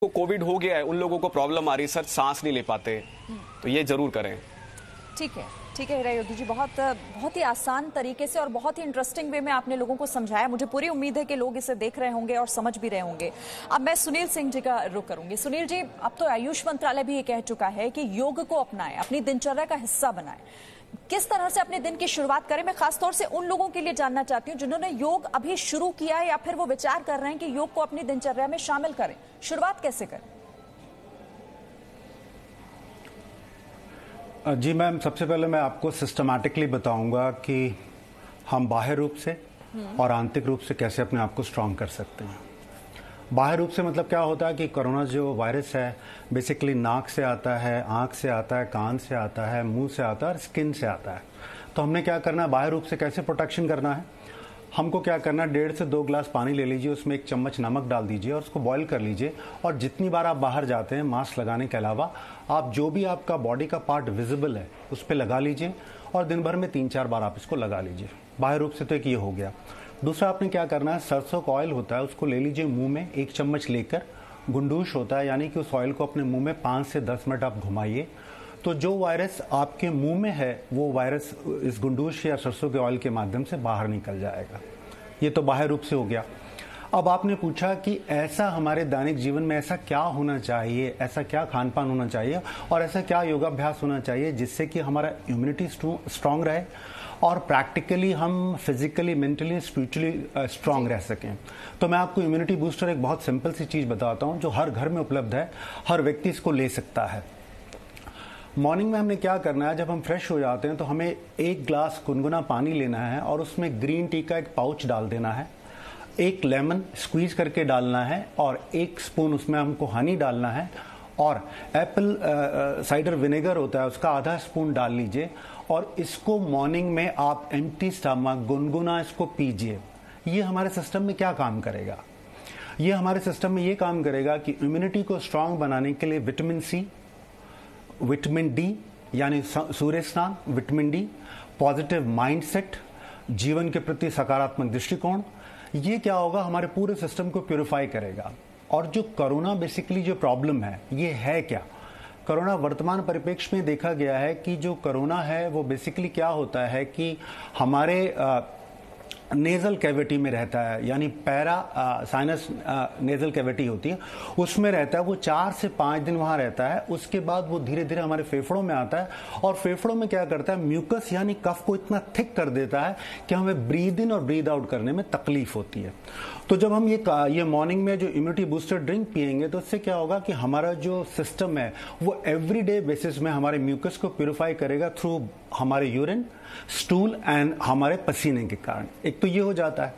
को कोविड हो गया है उन लोगों को प्रॉब्लम आ रही है सर, सांस नहीं ले पाते, तो ये जरूर करें। ठीक है, ठीक है हीरायोधी जी, बहुत ही आसान तरीके से और बहुत ही इंटरेस्टिंग वे में आपने लोगों को समझाया। मुझे पूरी उम्मीद है कि लोग इसे देख रहे होंगे और समझ भी रहे होंगे। अब मैं सुनील सिंह जी का रुख करूंगी। सुनील जी, अब तो आयुष मंत्रालय भी ये कह चुका है कि योग को अपनाएं, अपनी दिनचर्या का हिस्सा बनाएं। किस तरह से अपने दिन की शुरुआत करें? मैं खासतौर से उन लोगों के लिए जानना चाहती हूँ जिन्होंने योग अभी शुरू किया है या फिर वो विचार कर रहे हैं कि योग को अपनी दिनचर्या में शामिल करें। शुरुआत कैसे करें? जी मैम, सबसे पहले मैं आपको सिस्टमैटिकली बताऊंगा कि हम बाह्य रूप से और आंतरिक रूप से कैसे अपने आप को स्ट्रांग कर सकते हैं। बाह्य रूप से मतलब क्या होता है कि कोरोना जो वायरस है बेसिकली नाक से आता है, आंख से आता है, कान से आता है, मुंह से आता है और स्किन से आता है। तो हमने क्या करना है, बाह्य रूप से कैसे प्रोटेक्शन करना है। हमको क्या करना है, 1.5 से 2 ग्लास पानी ले लीजिए, उसमें 1 चम्मच नमक डाल दीजिए और उसको बॉईल कर लीजिए। और जितनी बार आप बाहर जाते हैं मास्क लगाने के अलावा आप जो भी आपका बॉडी का पार्ट विजिबल है उस पर लगा लीजिए और दिन भर में 3-4 बार आप इसको लगा लीजिए। बाह्य रूप से तो एक ये हो गया। दूसरा आपने क्या करना है, सरसों का ऑयल होता है उसको ले लीजिए, मुंह में 1 चम्मच लेकर गुंडूश होता है यानी कि उस ऑयल को अपने मुंह में 5 से 10 मिनट आप घुमाइए। तो जो वायरस आपके मुंह में है वो वायरस इस गुंडूश या सरसों के ऑयल के माध्यम से बाहर निकल जाएगा। ये तो बाह्य रूप से हो गया। अब आपने पूछा कि ऐसा हमारे दैनिक जीवन में ऐसा क्या होना चाहिए, ऐसा क्या खान पान होना चाहिए और ऐसा क्या योगाभ्यास होना चाहिए जिससे कि हमारा इम्यूनिटी स्ट्रांग रहे और प्रैक्टिकली हम फिजिकली, मेंटली, स्पिरिचुअली स्ट्रांग रह सकें। तो मैं आपको इम्यूनिटी बूस्टर एक बहुत सिंपल सी चीज बताता हूं जो हर घर में उपलब्ध है, हर व्यक्ति इसको ले सकता है। मॉर्निंग में हमने क्या करना है, जब हम फ्रेश हो जाते हैं तो हमें 1 ग्लास गुनगुना पानी लेना है और उसमें ग्रीन टी का 1 पाउच डाल देना है, 1 लेमन स्क्वीज करके डालना है और 1 स्पून उसमें हमको हनी डालना है और एप्पल साइडर विनेगर होता है उसका आधा स्पून डाल लीजिए और इसको मॉर्निंग में आप एम्प्टी स्टमक गुनगुना इसको पीजिए। ये हमारे सिस्टम में क्या काम करेगा, ये हमारे सिस्टम में ये काम करेगा कि इम्यूनिटी को स्ट्रांग बनाने के लिए विटामिन सी, विटामिन डी यानी सूर्य स्नान, विटामिन डी, पॉजिटिव माइंडसेट, जीवन के प्रति सकारात्मक दृष्टिकोण, ये क्या होगा हमारे पूरे सिस्टम को प्यूरिफाई करेगा। और जो कोरोना बेसिकली जो प्रॉब्लम है ये है क्या, कोरोना वर्तमान परिप्रेक्ष्य में देखा गया है कि जो कोरोना है वो बेसिकली क्या होता है कि हमारे नेजल कैविटी में रहता है, यानी पैरा साइनस नेजल कैविटी होती है उसमें रहता है। वो 4 से 5 दिन वहां रहता है, उसके बाद वो धीरे धीरे हमारे फेफड़ों में आता है और फेफड़ों में क्या करता है, म्यूकस यानी कफ को इतना थिक कर देता है कि हमें ब्रीद इन और ब्रीद आउट करने में तकलीफ होती है। तो जब हम ये मॉर्निंग में जो इम्यूनिटी बूस्टर ड्रिंक पिएंगे तो इससे क्या होगा कि हमारा जो सिस्टम है वो एवरीडे बेसिस में हमारे म्यूकस को प्यूरिफाई करेगा थ्रू हमारे यूरिन, स्टूल एंड हमारे पसीने के कारण। एक तो ये हो जाता है।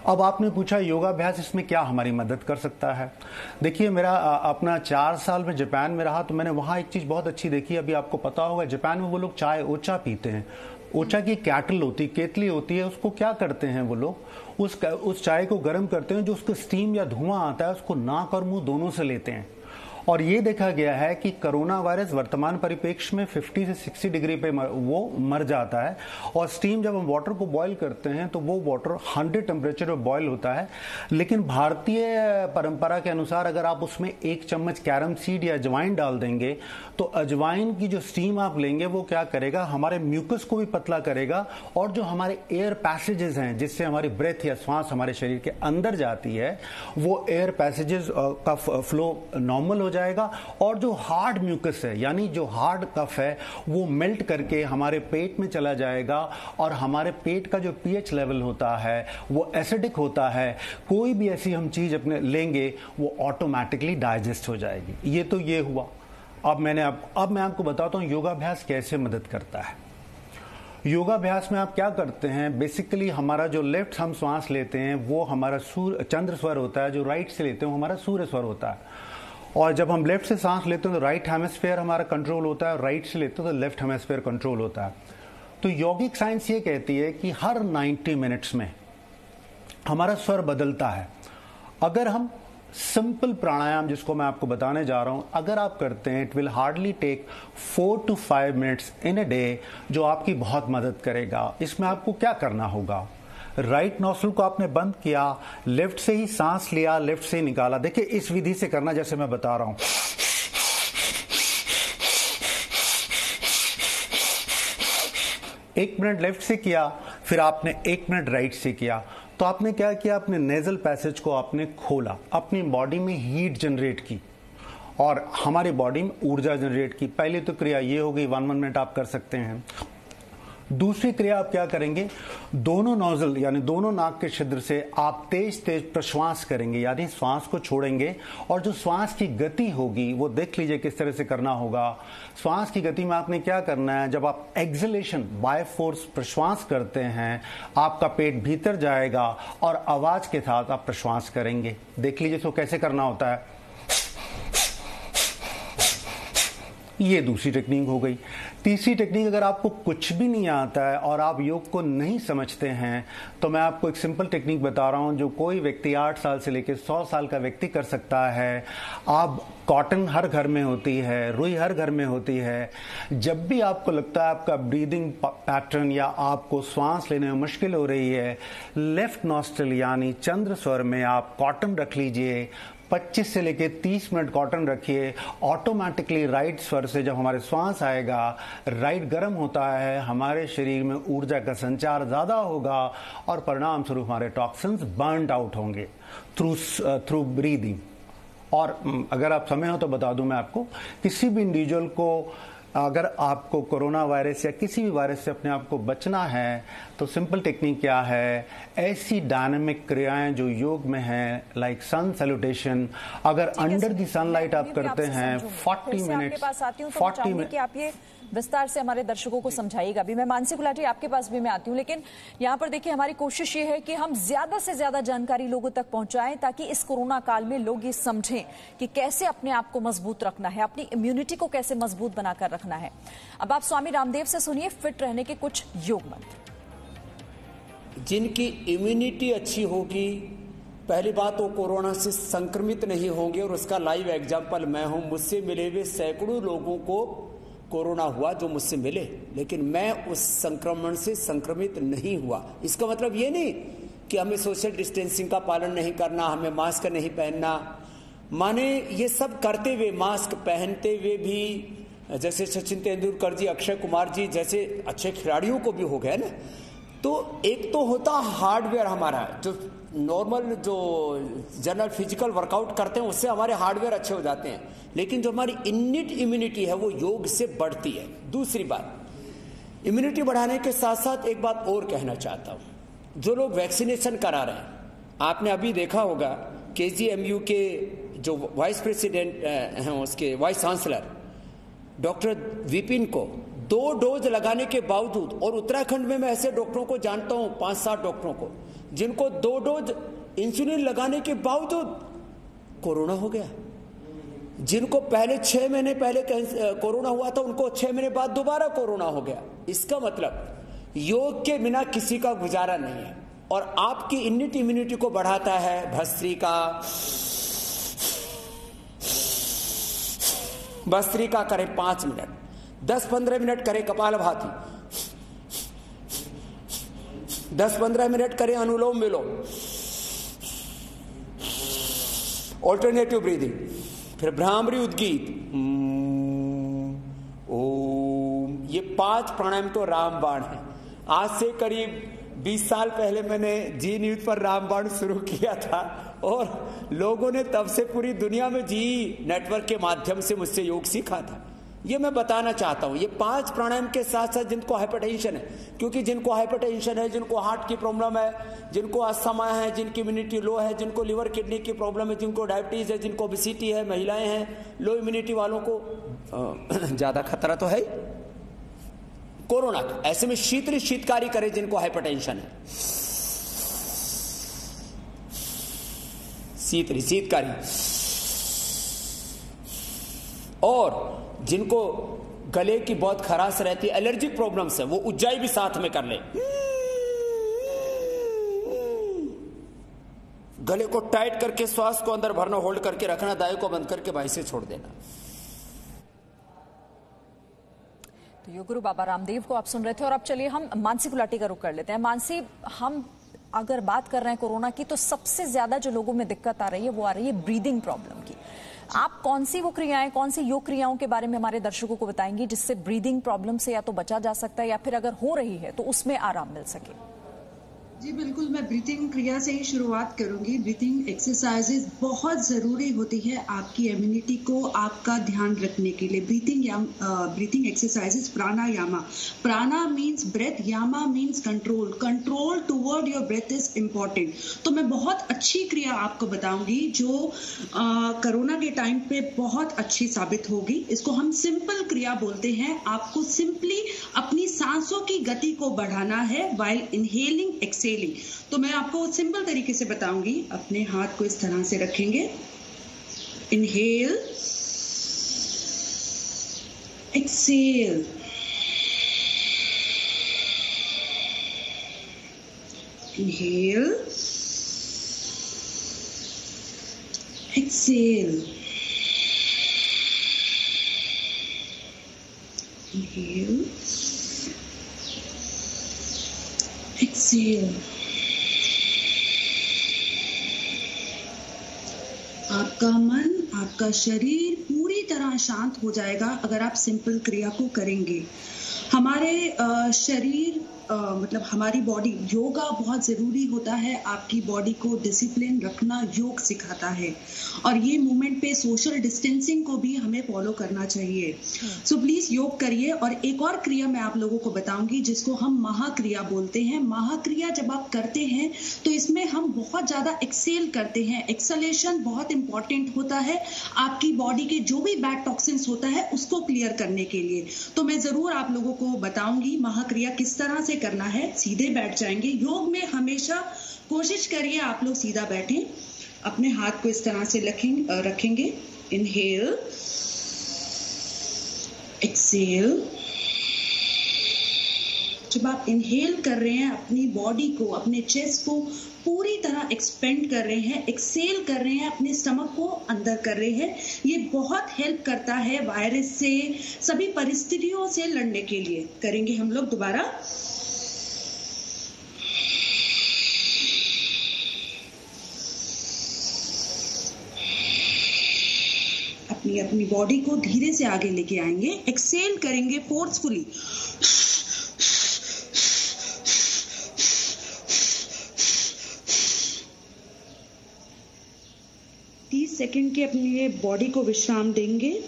अब आपने पूछा योगाभ्यास इसमें क्या हमारी मदद कर सकता है। देखिए, मेरा अपना 4 साल में जापान में रहा तो मैंने वहां एक चीज बहुत अच्छी देखी। अभी आपको पता होगा जापान में वो लोग चाय ओचा पीते हैं। ओचा की कैटल होती, केतली होती है, उसको क्या करते हैं वो लोग, उस चाय को गर्म करते हैं, जो उसको स्टीम या धुआं आता है उसको नाक और मुंह दोनों से लेते हैं। और ये देखा गया है कि कोरोना वायरस वर्तमान परिप्रेक्ष्य में 50 से 60 डिग्री पे वो मर जाता है। और स्टीम जब हम वाटर को बॉईल करते हैं तो वो वाटर 100 टेम्परेचर पे बॉईल होता है। लेकिन भारतीय परंपरा के अनुसार अगर आप उसमें 1 चम्मच कैरम सीड या अजवाइन डाल देंगे तो अजवाइन की जो स्टीम आप लेंगे वो क्या करेगा, हमारे म्यूकस को भी पतला करेगा और जो हमारे एयर पैसेजेस हैं जिससे हमारी ब्रेथ या श्वास हमारे शरीर के अंदर जाती है वो एयर पैसेजेस का फ्लो नॉर्मल हो जाएगा और जो हार्ड म्यूकस है यानी जो हार्ड कफ है वो मेल्ट करके हमारे पेट में चला जाएगा और हमारे पेट का जो पीएच लेवल होता है वो एसिडिक होता है। कोई भी ऐसी हम चीज अपने लेंगे वो ऑटोमेटिकली डाइजेस्ट हो जाएगी। ये तो ये हुआ। अब मैं आपको बताता हूं योगाभ्यास कैसे मदद करता है। योगाभ्यास में आप क्या करते हैं, बेसिकली हमारा जो लेफ्ट हम श्वास लेते हैं वो हमारा चंद्र स्वर होता है, जो राइट से लेते हैं वो हमारा सूर्य स्वर होता है। और जब हम लेफ्ट से सांस लेते हैं तो राइट हेमिस्फीयर हमारा कंट्रोल होता है, राइट से लेते हैं तो लेफ्ट हेमिस्फीयर कंट्रोल होता है। तो यौगिक साइंस ये कहती है कि हर 90 मिनट्स में हमारा स्वर बदलता है। अगर हम सिंपल प्राणायाम जिसको मैं आपको बताने जा रहा हूं अगर आप करते हैं, it will hardly take 4 to 5 minutes in a day, जो आपकी बहुत मदद करेगा। इसमें आपको क्या करना होगा, राइट नॉस्ट्रिल को आपने बंद किया, लेफ्ट से ही सांस लिया, लेफ्ट से ही निकाला। देखिए इस विधि से करना जैसे मैं बता रहा हूं। 1 मिनट लेफ्ट से किया, फिर आपने 1 मिनट राइट से किया। तो आपने क्या किया, अपने नेजल पैसेज को आपने खोला, अपनी बॉडी में हीट जनरेट की और हमारी बॉडी में ऊर्जा जनरेट की। पहली तो क्रिया ये हो गई, 1 मिनट आप कर सकते हैं। दूसरी क्रिया आप क्या करेंगे, दोनों नोजल यानी दोनों नाक के छिद्र से आप तेज तेज प्रश्वास करेंगे, यानी श्वास को छोड़ेंगे। और जो श्वास की गति होगी वो देख लीजिए किस तरह से करना होगा। श्वास की गति में आपने क्या करना है, जब आप एक्सहेलेशन बाय फोर्स प्रश्वास करते हैं, आपका पेट भीतर जाएगा और आवाज के साथ आप प्रश्वास करेंगे। देख लीजिए इसको कैसे करना होता है। ये दूसरी टेक्निक हो गई। तीसरी टेक्निक, अगर आपको कुछ भी नहीं आता है और आप योग को नहीं समझते हैं, तो मैं आपको एक सिंपल टेक्निक बता रहा हूं जो कोई व्यक्ति 8 साल से लेकर 100 साल का व्यक्ति कर सकता है। आप कॉटन हर घर में होती है, रुई हर घर में होती है। जब भी आपको लगता है आपका ब्रीदिंग पैटर्न या आपको सांस लेने में मुश्किल हो रही है, लेफ्ट नॉस्ट्रिल यानी चंद्र स्वर में आप कॉटन रख लीजिए। 25 से लेके 30 मिनट कॉटन रखिए। ऑटोमेटिकली राइट स्वर से जब हमारे श्वास आएगा, राइट गर्म होता है, हमारे शरीर में ऊर्जा का संचार ज्यादा होगा और परिणाम स्वरूप हमारे टॉक्सिन्स बर्न आउट होंगे थ्रू ब्रीदिंग। और अगर आप समय हो तो बता दूं मैं आपको, किसी भी इंडिविजुअल को अगर आपको कोरोना वायरस या किसी भी वायरस से अपने आप को बचना है तो सिंपल टेक्निक क्या है, ऐसी डायनामिक क्रियाएं जो योग में है, लाइक सन सैल्यूटेशन, अगर अंडर द सनलाइट आप करते हैं 40 मिनट, 40 मिनट। आप ये विस्तार से हमारे दर्शकों को समझाइएगा भी। मैं मानसी गुलाटी आपके पास भी मैं आती हूँ, लेकिन यहाँ पर देखिए हमारी कोशिश ये है कि हम ज्यादा से ज्यादा जानकारी लोगों तक पहुंचाएं ताकि इस कोरोना काल में लोग ये समझें कि कैसे अपने आप को मजबूत रखना है, अपनी इम्यूनिटी को कैसे मजबूत बनाकर रखना है। अब आप स्वामी रामदेव से सुनिए फिट रहने के कुछ योग मंत्र। जिनकी इम्यूनिटी अच्छी होगी, पहली बात वो कोरोना से संक्रमित नहीं होंगे, और उसका लाइव एग्जाम्पल मैं हूं। मुझसे मिले हुए सैकड़ों लोगों को कोरोना हुआ जो मुझसे मिले, लेकिन मैं उस संक्रमण से संक्रमित नहीं हुआ। इसका मतलब ये नहीं कि हमें सोशल डिस्टेंसिंग का पालन नहीं करना, हमें मास्क नहीं पहनना। माने ये सब करते हुए, मास्क पहनते हुए भी, जैसे सचिन तेंदुलकर जी, अक्षय कुमार जी जैसे अच्छे खिलाड़ियों को भी हो गया ना। तो एक तो होता हार्डवेयर हमारा, जो नॉर्मल जो जनरल फिजिकल वर्कआउट करते हैं उससे हमारे हार्डवेयर अच्छे हो जाते हैं, लेकिन जो हमारी इन्नेट इम्यूनिटी है वो योग से बढ़ती है। दूसरी बात, इम्यूनिटी बढ़ाने के साथ साथ एक बात और कहना चाहता हूं, जो लोग वैक्सीनेशन करा रहे हैं, आपने अभी देखा होगा केजीएमयू के जो वाइस प्रेसिडेंट हैं, उसके वाइस चांसलर डॉक्टर विपिन को 2 डोज लगाने के बावजूद, और उत्तराखंड में मैं ऐसे डॉक्टरों को जानता हूं 5-7 डॉक्टरों को जिनको 2 डोज इंसुलिन लगाने के बावजूद कोरोना हो गया। जिनको पहले 6 महीने पहले कोरोना हुआ था उनको 6 महीने बाद दोबारा कोरोना हो गया। इसका मतलब योग के बिना किसी का गुजारा नहीं है, और आपकी इन्नेट इम्यूनिटी को बढ़ाता है भस्त्रिका। भस्त्रिका करें 5 मिनट, 10-15 मिनट करें कपालभाति, 10-15 मिनट करें अनुलोम विलोम, ऑल्टरनेटिव ब्रीदिंग, फिर भ्रामरी उद्गीत, ओम। ये 5 प्राणायाम तो रामबाण है। आज से करीब 20 साल पहले मैंने जी न्यूज पर रामबाण शुरू किया था, और लोगों ने तब से पूरी दुनिया में जी नेटवर्क के माध्यम से मुझसे योग सीखा था। ये मैं बताना चाहता हूं, ये 5 प्राणायाम के साथ साथ जिनको हाइपरटेंशन है, क्योंकि जिनको हाइपरटेंशन है, जिनको हार्ट की प्रॉब्लम है, जिनको अस्थमा है, जिनकी इम्यूनिटी लो है, जिनको लिवर किडनी की प्रॉब्लम है, जिनको डायबिटीज है, जिनको ओबेसिटी है, महिलाएं हैं, लो इम्यूनिटी वालों को ज्यादा खतरा तो है कोरोना का। ऐसे में शीतकारी करे जिनको हाइपरटेंशन है, शीतकारी। और जिनको गले की बहुत खराश रहती है, एलर्जिक प्रॉब्लम्स है, वो उज्जाई भी साथ में कर ले। गले को टाइट करके श्वास को अंदर भरना, होल्ड करके रखना, दाएं को बंद करके बाएं से छोड़ देना। तो योग गुरु बाबा रामदेव को आप सुन रहे थे, और अब चलिए हम मानसी गुलाटी का रुख कर लेते हैं। मानसी, हम अगर बात कर रहे हैं कोरोना की, तो सबसे ज्यादा जो लोगों में दिक्कत आ रही है वो आ रही है ब्रीदिंग प्रॉब्लम की। आप कौन सी वो क्रियाएं, कौन सी योग क्रियाओं के बारे में हमारे दर्शकों को बताएंगी जिससे ब्रीदिंग प्रॉब्लम से या तो बचा जा सकता है या फिर अगर हो रही है तो उसमें आराम मिल सके? जी बिल्कुल, मैं ब्रीथिंग क्रिया से ही शुरुआत करूंगी। ब्रीथिंग एक्सरसाइजेज बहुत ज़रूरी होती है आपकी इम्यूनिटी को आपका ध्यान रखने के लिए। Breathing exercises pranayama. Prana means breath, yama means control. Control toward your breath is important. तो मैं बहुत अच्छी क्रिया आपको बताऊंगी जो कोरोना के टाइम पे बहुत अच्छी साबित होगी। इसको हम सिंपल क्रिया बोलते हैं। आपको सिंपली अपनी सांसों की गति को बढ़ाना है वाइल इनहेलिंग एक्सेलिंग। तो मैं आपको सिंपल तरीके से बताऊंगी। अपने हाथ को इस तरह से रखेंगे, inhale, exhale, inhale, exhale, inhale, exhale. आपका मन, आपका शरीर पूरी तरह शांत हो जाएगा अगर आप सिंपल क्रिया को करेंगे। हमारे शरीर मतलब हमारी बॉडी, योगा बहुत जरूरी होता है। आपकी बॉडी को डिसिप्लिन रखना योग सिखाता है और ये मूवमेंट पे सोशल डिस्टेंसिंग को भी हमें फॉलो करना चाहिए। सो प्लीज योग करिए। और एक और क्रिया मैं आप लोगों को बताऊंगी जिसको हम महाक्रिया बोलते हैं। महाक्रिया जब आप करते हैं तो इसमें हम बहुत ज्यादा एक्सेल करते हैं। एक्सलेशन बहुत इंपॉर्टेंट होता है आपकी बॉडी के जो भी बैड टॉक्सिन्स होता है उसको क्लियर करने के लिए। तो मैं जरूर आप लोगों को बताऊंगी महाक्रिया किस तरह से करना है। सीधे बैठ जाएंगे। योग में हमेशा कोशिश करिए आप लोग सीधा बैठें। अपने हाथ को इस तरह से रखेंगे। Inhale, exhale. जब आप इनहेल कर रहे हैं अपनी बॉडी को, अपने चेस्ट को पूरी तरह एक्सपेंड कर रहे हैं, एक्सेल कर रहे हैं, अपने स्टमक को अंदर कर रहे हैं। ये बहुत हेल्प करता है वायरस से, सभी परिस्थितियों से लड़ने के लिए। करेंगे हम लोग दोबारा। अपनी बॉडी को धीरे से आगे लेके आएंगे। एक्सेल करेंगे फोर्सफुली। 30 सेकंड के अपनी बॉडी को विश्राम देंगे।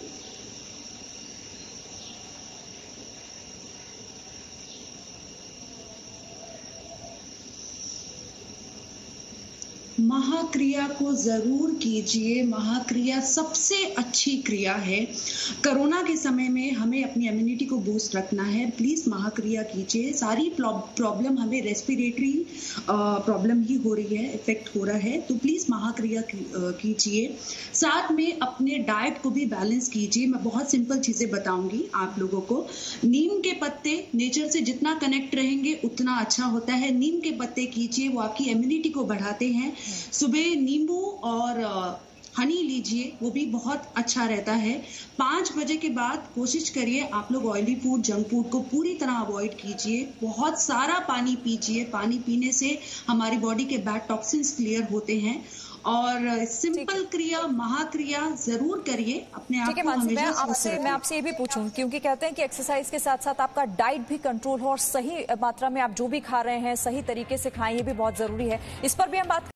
महाक्रिया को जरूर कीजिए। महाक्रिया सबसे अच्छी क्रिया है। कोरोना के समय में हमें अपनी इम्यूनिटी को बूस्ट रखना है। प्लीज महाक्रिया कीजिए। सारी प्रॉब्लम हमें रेस्पिरेटरी प्रॉब्लम ही हो रही है, इफेक्ट हो रहा है। तो प्लीज महाक्रिया कीजिए। साथ में अपने डाइट को भी बैलेंस कीजिए। मैं बहुत सिंपल चीजें बताऊंगी आप लोगों को। नीम के पत्ते, नेचर से जितना कनेक्ट रहेंगे उतना अच्छा होता है। नीम के पत्ते कीजिए, वो आपकी इम्यूनिटी को बढ़ाते हैं। सुबह नींबू और हनी लीजिए, वो भी बहुत अच्छा रहता है। 5 बजे के बाद कोशिश करिए आप लोग ऑयली फूड, जंक फूड को पूरी तरह अवॉइड कीजिए। बहुत सारा पानी पीजिए। पानी पीने से हमारी बॉडी के बैड टॉक्सिन्स क्लियर होते हैं। और सिंपल क्रिया, महाक्रिया जरूर करिए। अपने आप को हमेशा मैं आपसे ये भी पूछूं, क्योंकि कहते हैं कि एक्सरसाइज के साथ साथ आपका डाइट भी कंट्रोल हो और सही मात्रा में आप जो भी खा रहे हैं सही तरीके से खाएं, ये भी बहुत जरूरी है। इस पर भी हम बात